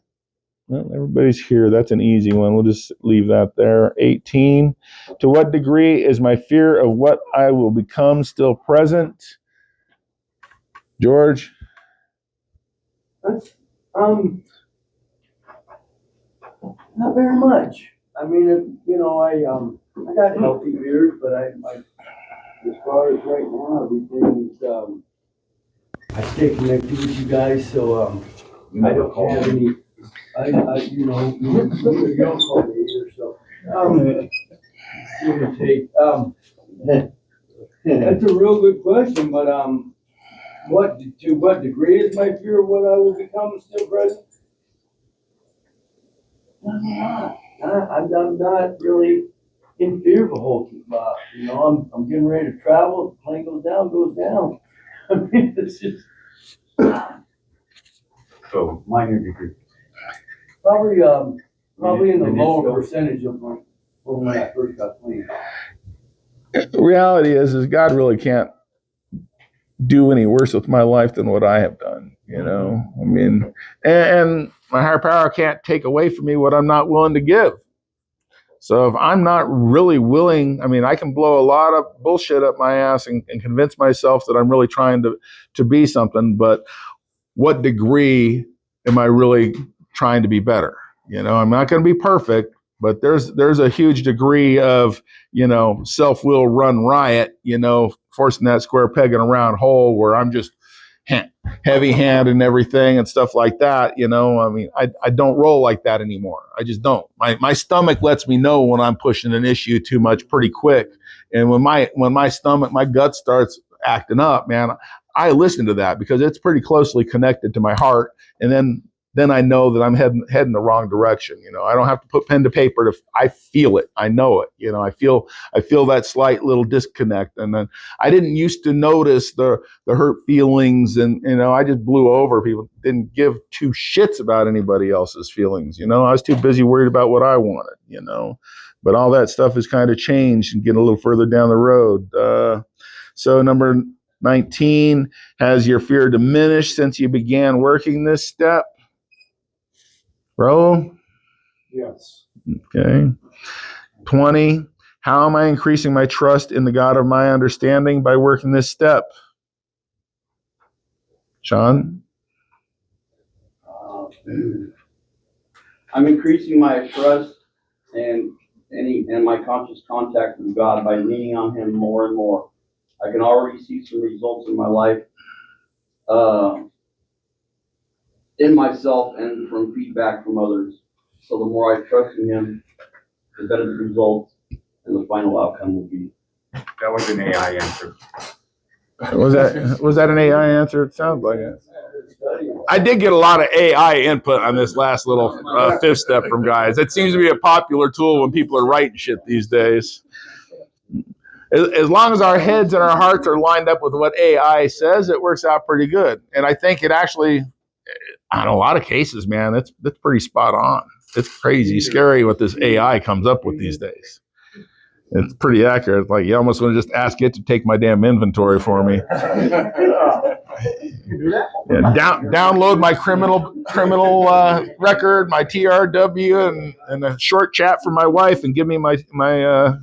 Speaker 1: Well, everybody's here. That's an easy one. We'll just leave that there. 18, to what degree is my fear of what I will become still present? George?
Speaker 2: Not very much. I mean, I got healthy beers, but I as far as right now, everything's, I stay connected with you guys, so, I don't have any, you don't call me either, so, give or take, that's a real good question, but, to what degree is my fear of what I will become still present? I'm not really in fear of a whole lot. I'm getting ready to travel. If the plane goes down, goes down. I mean, it's just
Speaker 4: So minor degree.
Speaker 2: probably in the lower percentage of when I first got clean.
Speaker 1: The reality is God really can't do any worse with my life than what I have done. I mean, and my higher power can't take away from me what I'm not willing to give. So if I'm not really willing, I mean, I can blow a lot of bullshit up my ass and convince myself that I'm really trying to be something, but what degree am I really trying to be better? I'm not going to be perfect, but there's a huge degree of, self-will run riot, forcing that square peg in a round hole where I'm just heavy handed and everything and stuff like that. I mean, I don't roll like that anymore. I just don't. My stomach lets me know when I'm pushing an issue too much pretty quick. And when my gut starts acting up, man, I listen to that because it's pretty closely connected to my heart. And then I know that I'm heading the wrong direction. I don't have to put pen to paper I feel it. I know it. I feel that slight little disconnect. And then I didn't used to notice the hurt feelings, and I just blew over people. Didn't give two shits about anybody else's feelings. I was too busy worried about what I wanted. But all that stuff has kind of changed and getting a little further down the road. So number 19, has your fear diminished since you began working this step? Bro?
Speaker 5: Yes.
Speaker 1: Okay. 20, how am I increasing my trust in the God of my understanding by working this step? Sean?
Speaker 10: I'm increasing my trust and my conscious contact with God by leaning on Him more and more. I can already see some results in my life, in myself and from feedback from others. So the more I trust in Him, the better the results and the final outcome will be.
Speaker 4: That was an AI answer.
Speaker 1: Was that an AI answer? It sounds like it. I did get a lot of AI input on this last little fifth step from guys. It seems to be a popular tool when people are writing shit these days. As long as our heads and our hearts are lined up with what AI says, it works out pretty good. And I think it actually, on a lot of cases, man, that's pretty spot on. It's crazy scary what this AI comes up with these days. It's pretty accurate. Like you almost want to just ask it to take my damn inventory for me. Yeah, download my criminal record, my TRW, and a short chat from my wife, and give me my my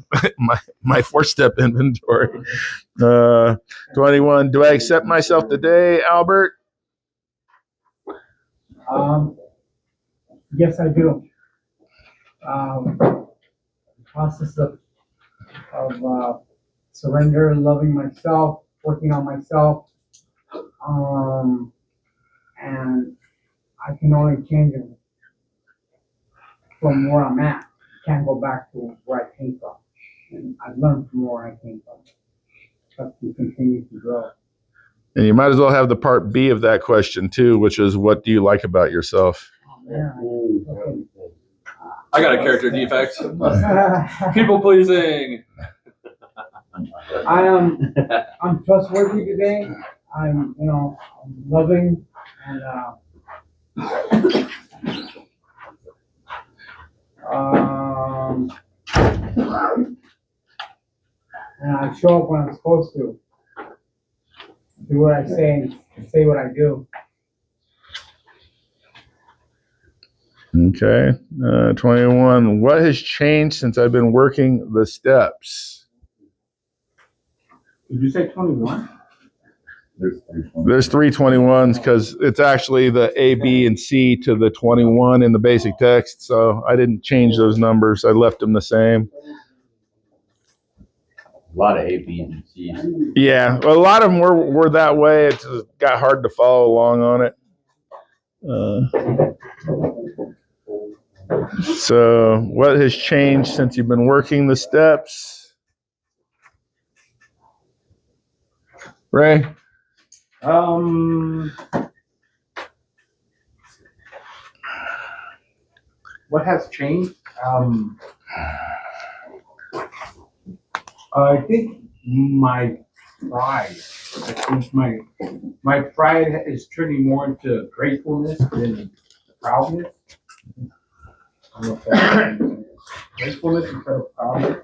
Speaker 1: 4-step inventory. 21. Do I accept myself today, Albert?
Speaker 7: Yes, I do. Process of surrender, loving myself, working on myself, and I can only change it from where I'm at. Can't go back to where I came from. And I've learned from where I came from. But to continue to grow.
Speaker 1: And you might as well have the part B of that question too, which is, what do you like about yourself?
Speaker 7: Yeah.
Speaker 11: I got a character defect. People pleasing.
Speaker 7: I'm trustworthy today. I'm loving and and I show up when I'm supposed to. Do what I say and say what I do.
Speaker 1: Okay. 21. What has changed since I've been working the steps?
Speaker 3: Did you say 21?
Speaker 1: There's 3 21s because it's actually the A, B, and C to the 21 in the basic text. So I didn't change those numbers. I left them the same.
Speaker 6: A lot of A, B, and C.
Speaker 1: Yeah, a lot of them were that way. It just got hard to follow along on it. So what has changed since you've been working the steps? Ray?
Speaker 3: What has changed? I think my pride. I think my pride is turning more into gratefulness than proudness. I don't know if that's gratefulness instead of proudness.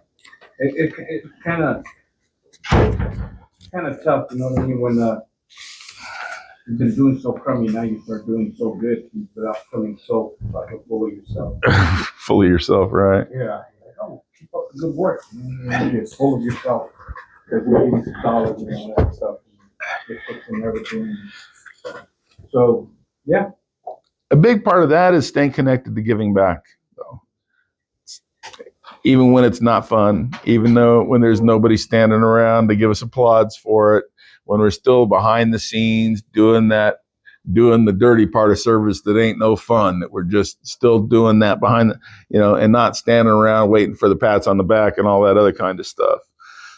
Speaker 3: It's kind of tough, you know what I mean? When you've been doing so crummy, now you start doing so good without feeling so fucking full of yourself.
Speaker 1: Full of yourself, right?
Speaker 3: Yeah. Like, oh, keep up the good work. And you're full of yourself. Because you need dollars and all that stuff. And fixing everything. So, yeah.
Speaker 1: A big part of that is staying connected to giving back, though. Even when it's not fun, even though when there's nobody standing around to give us applause for it, when we're still behind the scenes doing the dirty part of service that ain't no fun, that we're just still doing that behind and not standing around waiting for the pats on the back and all that other kind of stuff.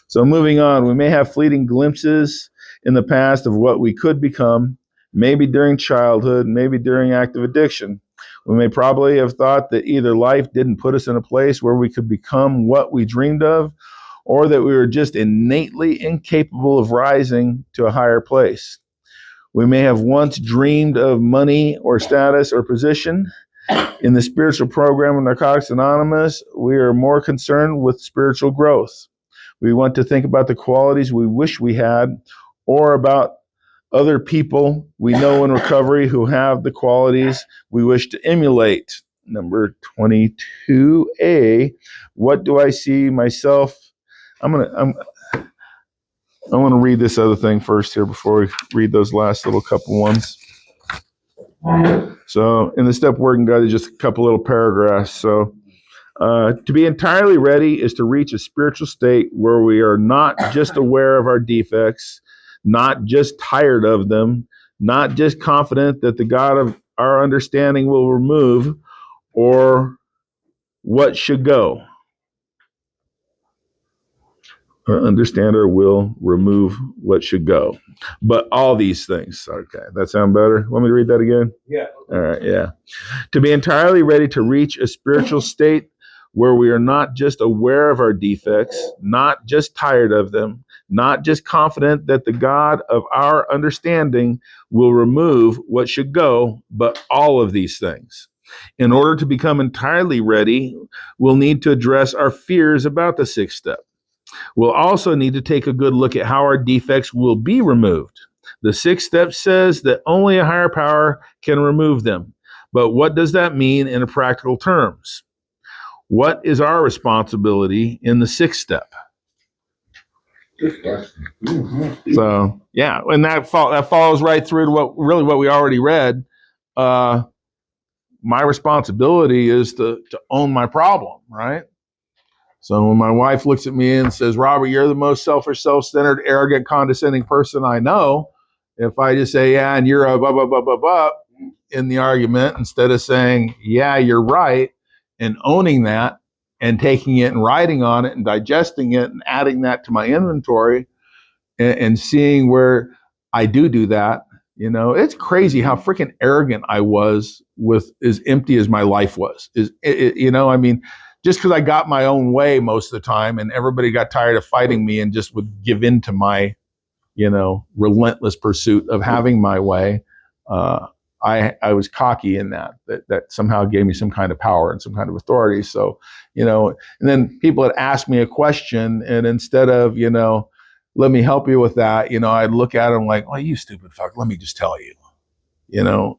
Speaker 1: So moving on, we may have fleeting glimpses in the past of what we could become, maybe during childhood, maybe during active addiction. We may probably have thought that either life didn't put us in a place where we could become what we dreamed of, or that we were just innately incapable of rising to a higher place. We may have once dreamed of money or status or position. In the spiritual program of Narcotics Anonymous, we are more concerned with spiritual growth. We want to think about the qualities we wish we had, or about other people we know in recovery who have the qualities we wish to emulate. Number 22A, what do I see myself? I want to read this other thing first here before we read those last little couple ones. So in the step working guide, just a couple little paragraphs. So to be entirely ready is to reach a spiritual state where we are not just aware of our defects, not just tired of them, not just confident that the God of our understanding will remove or what should go. Or understand or will remove what should go. But all these things. Okay, that sound better? Want me to read that again?
Speaker 3: Yeah.
Speaker 1: All right, yeah. To be entirely ready to reach a spiritual state where we are not just aware of our defects, not just tired of them, not just confident that the God of our understanding will remove what should go, but all of these things. In order to become entirely ready, we'll need to address our fears about the sixth step. We'll also need to take a good look at how our defects will be removed. The sixth step says that only a higher power can remove them. But what does that mean in practical terms? What is our responsibility in the sixth step? So, yeah, and that follows right through to what we already read. My responsibility is to own my problem, right? So when my wife looks at me and says, Robert, you're the most selfish, self-centered, arrogant, condescending person I know, if I just say, yeah, and you're a blah, blah, blah, blah, blah, in the argument, instead of saying, yeah, you're right, and owning that and taking it and writing on it and digesting it and adding that to my inventory and seeing where I do that, it's crazy how freaking arrogant I was with as empty as my life was. I mean, just because I got my own way most of the time and everybody got tired of fighting me and just would give in to my, relentless pursuit of having my way, I was cocky in that somehow gave me some kind of power and some kind of authority. So, and then people had asked me a question, and instead of, let me help you with that, I'd look at them like, oh, you stupid fuck, let me just tell you.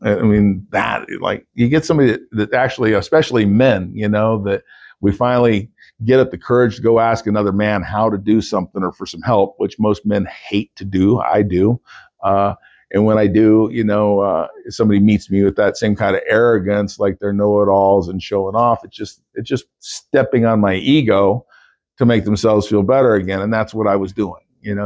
Speaker 1: I mean, that, like, you get somebody that actually, especially men, that we finally get up the courage to go ask another man how to do something or for some help, which most men hate to do. I do. And when I do, somebody meets me with that same kind of arrogance, like they're know-it-alls and showing off, it's just stepping on my ego to make themselves feel better again. And that's what I was doing,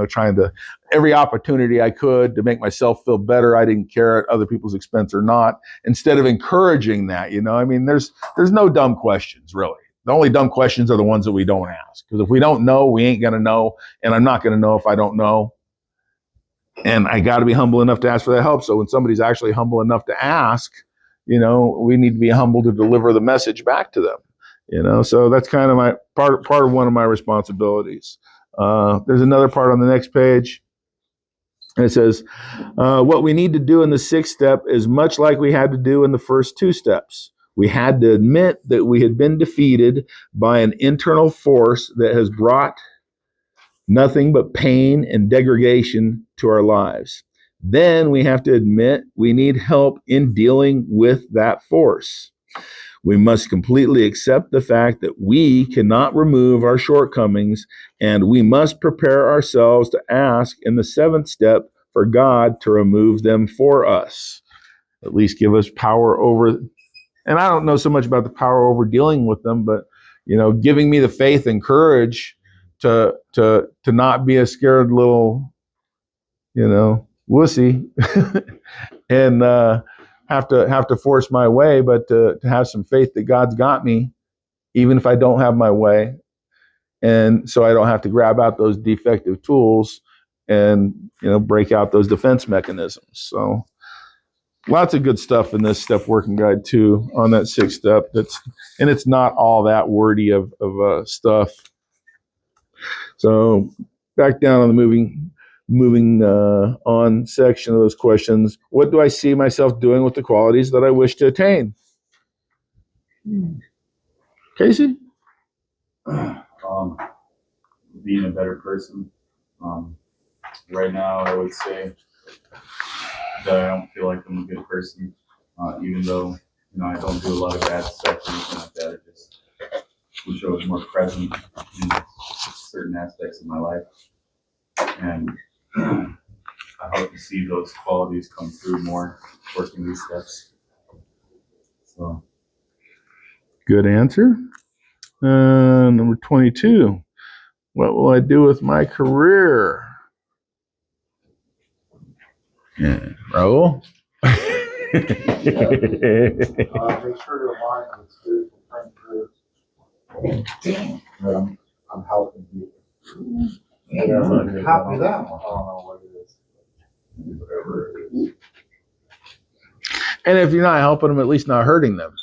Speaker 1: trying to, every opportunity I could to make myself feel better. I didn't care at other people's expense or not, instead of encouraging that, I mean, there's no dumb questions, really. The only dumb questions are the ones that we don't ask. Because if we don't know, we ain't going to know. And I'm not going to know if I don't know. And I got to be humble enough to ask for that help. So when somebody's actually humble enough to ask, we need to be humble to deliver the message back to them. So that's kind of my part of one of my responsibilities. There's another part on the next page. It says, what we need to do in the sixth step is much like we had to do in the first two steps. We had to admit that we had been defeated by an internal force that has brought nothing but pain and degradation to our lives. Then we have to admit we need help in dealing with that force. We must completely accept the fact that we cannot remove our shortcomings, and we must prepare ourselves to ask in the seventh step for God to remove them for us. At least give us power over. And I don't know so much about the power over dealing with them, but giving me the faith and courage to not be a scared little, wussy, and have to force my way, but to have some faith that God's got me, even if I don't have my way, and so I don't have to grab out those defective tools and break out those defense mechanisms. So lots of good stuff in this step working guide too on that sixth step. It's not all that wordy of stuff. So back down on the moving on section of those questions. What do I see myself doing with the qualities that I wish to attain? Casey?
Speaker 9: Being a better person. Right now, I would say that I don't feel like I'm a good person, even though I don't do a lot of bad stuff or anything like that. I just wish I was more present in certain aspects of my life, and I hope to see those qualities come through more working these steps. So,
Speaker 1: good answer. Number 22. What will I do with my career? Yeah, Raul?
Speaker 5: Make sure to align with spiritual principles. I'm helping you. Copy that one. I don't know what it is. Whatever it is.
Speaker 1: And if you're not helping them, at least not hurting them.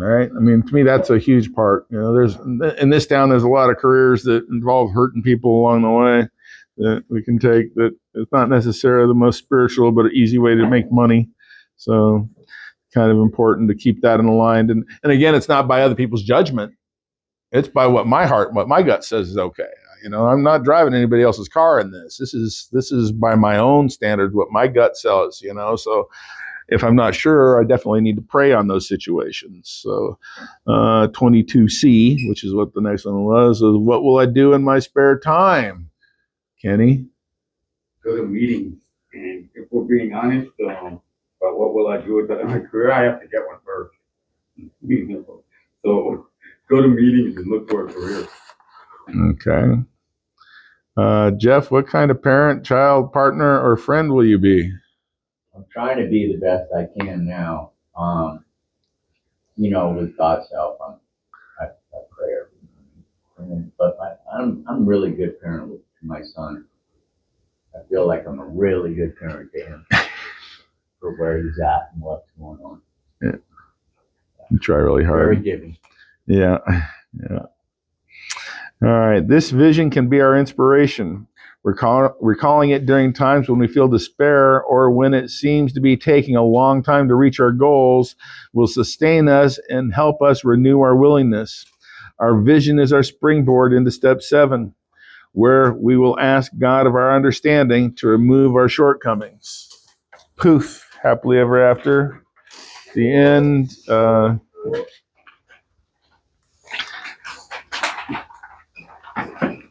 Speaker 1: All right. I mean, to me, that's a huge part. There's in this town, there's a lot of careers that involve hurting people along the way that we can take. That it's not necessarily the most spiritual, but an easy way to make money. So kind of important to keep that in line. And again, it's not by other people's judgment. It's by what my gut says is okay. I'm not driving anybody else's car in this. This is by my own standards, what my gut says, So if I'm not sure, I definitely need to pray on those situations. So 22C, which is what the next one was, is what will I do in my spare time? Kenny?
Speaker 4: Go to meetings, and if we're being honest, but what will I do with my career? I have to get one first. So go to meetings and look for a career.
Speaker 1: Okay. Jeff, what kind of parent, child, partner, or friend will you be?
Speaker 6: I'm trying to be the best I can now. With God's help, I pray every morning. But I'm really good parent to my son. I feel like I'm a really good parent to him for where he's at and what's going on.
Speaker 1: Yeah. You try really hard.
Speaker 6: Very giving.
Speaker 1: Yeah. All right. This vision can be our inspiration. Recalling it during times when we feel despair or when it seems to be taking a long time to reach our goals will sustain us and help us renew our willingness. Our vision is our springboard into step 7, where we will ask God of our understanding to remove our shortcomings. Poof, happily ever after. The end.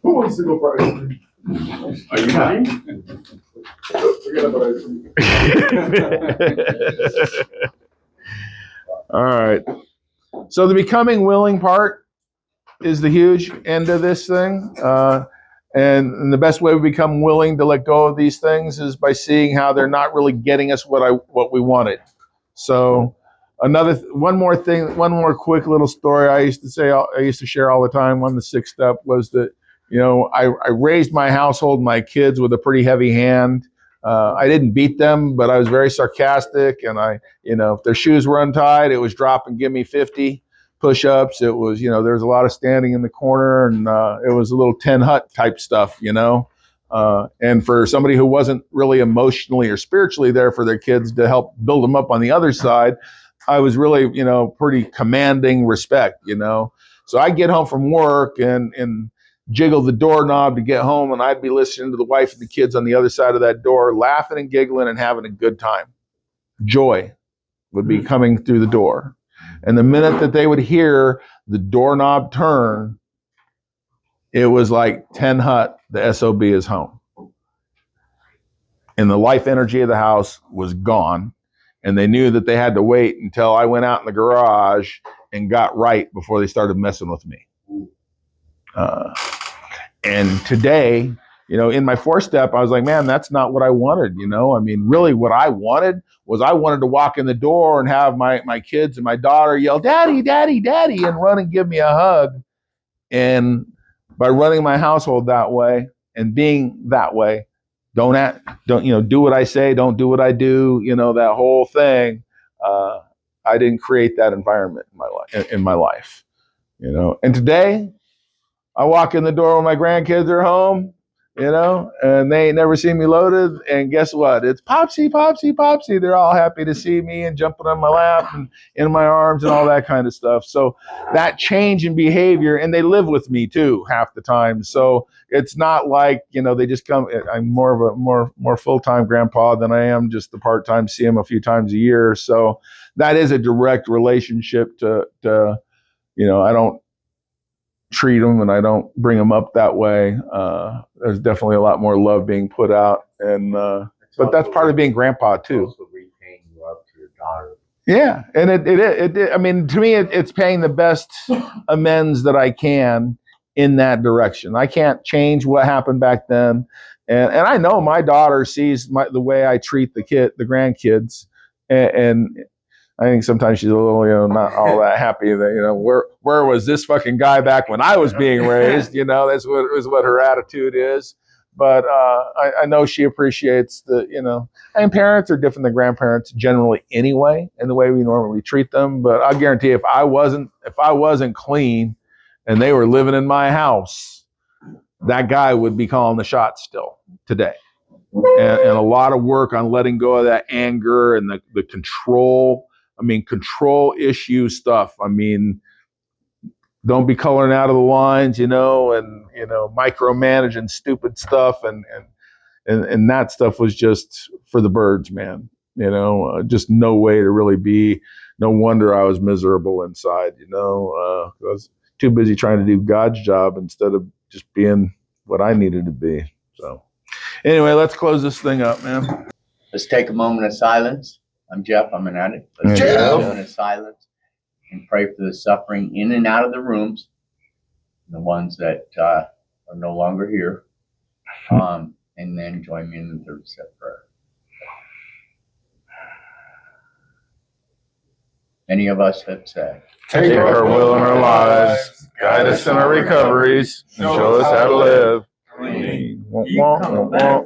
Speaker 11: Who wants to go for ice cream?
Speaker 4: Are you mine?
Speaker 11: Forget about ice cream.
Speaker 1: All right. So the becoming willing part is the huge end of this thing. And the best way we become willing to let go of these things is by seeing how they're not really getting us what we wanted. So one more quick little story I used to share all the time on the 6th step was that, I raised my household, my kids with a pretty heavy hand. I didn't beat them, but I was very sarcastic, and if their shoes were untied, it was drop and give me 50 push-ups. It was, there was a lot of standing in the corner, and it was a little 10 hut type stuff, and for somebody who wasn't really emotionally or spiritually there for their kids to help build them up on the other side, I was really, pretty commanding respect, So I'd get home from work and jiggle the doorknob to get home, and I'd be listening to the wife and the kids on the other side of that door, laughing and giggling and having a good time. Joy would be coming through the door. And the minute that they would hear the doorknob turn, it was like 10 hut, the SOB is home. And the life energy of the house was gone. And they knew that they had to wait until I went out in the garage and got right before they started messing with me. And today, in my 4th step, I was like, man, that's not what I wanted. Really what I wanted was I wanted to walk in the door and have my kids and my daughter yell, "Daddy, Daddy, Daddy," and run and give me a hug. And by running my household that way and being that way, don't do what I say, don't do what I do, that whole thing. I didn't create that environment in my life, And today, I walk in the door when my grandkids are home, and they ain't never seen me loaded. And guess what? It's Popsy, Popsy, Popsy. They're all happy to see me and jumping on my lap and in my arms and all that kind of stuff. So that change in behavior, and they live with me too half the time. So it's not like, they just come. I'm more of a more full-time grandpa than I am just the part-time, see them a few times a year. So that is a direct relationship to I don't treat them and I don't bring them up that way. There's definitely a lot more love being put out, and but that's part of being grandpa too.
Speaker 6: Also repaying love to your daughter.
Speaker 1: Yeah, and it I mean, to me, it's paying the best amends that I can in that direction. I can't change what happened back then, and I know my daughter sees the way I treat the grandkids, and I think sometimes she's a little, not all that happy that, where was this fucking guy back when I was being raised? That's what her attitude is. But I know she appreciates and parents are different than grandparents generally anyway, in the way we normally treat them. But I guarantee if I wasn't clean and they were living in my house, that guy would be calling the shots still today. And a lot of work on letting go of that anger and the control I mean, control issue stuff. I mean, don't be coloring out of the lines, and micromanaging stupid stuff, and that stuff was just for the birds, man. Just no way to really be. No wonder I was miserable inside. I was too busy trying to do God's job instead of just being what I needed to be. So, anyway, let's close this thing up, man.
Speaker 6: Let's take a moment of silence. I'm Jeff. I'm an addict. Let's take a moment of silence and pray for the suffering in and out of the rooms, the ones that are no longer here. And then join me in the third step prayer. Any of us have said,
Speaker 1: Take our will in our lives, guide us in our recoveries, and show us how to live.
Speaker 4: Keep coming back.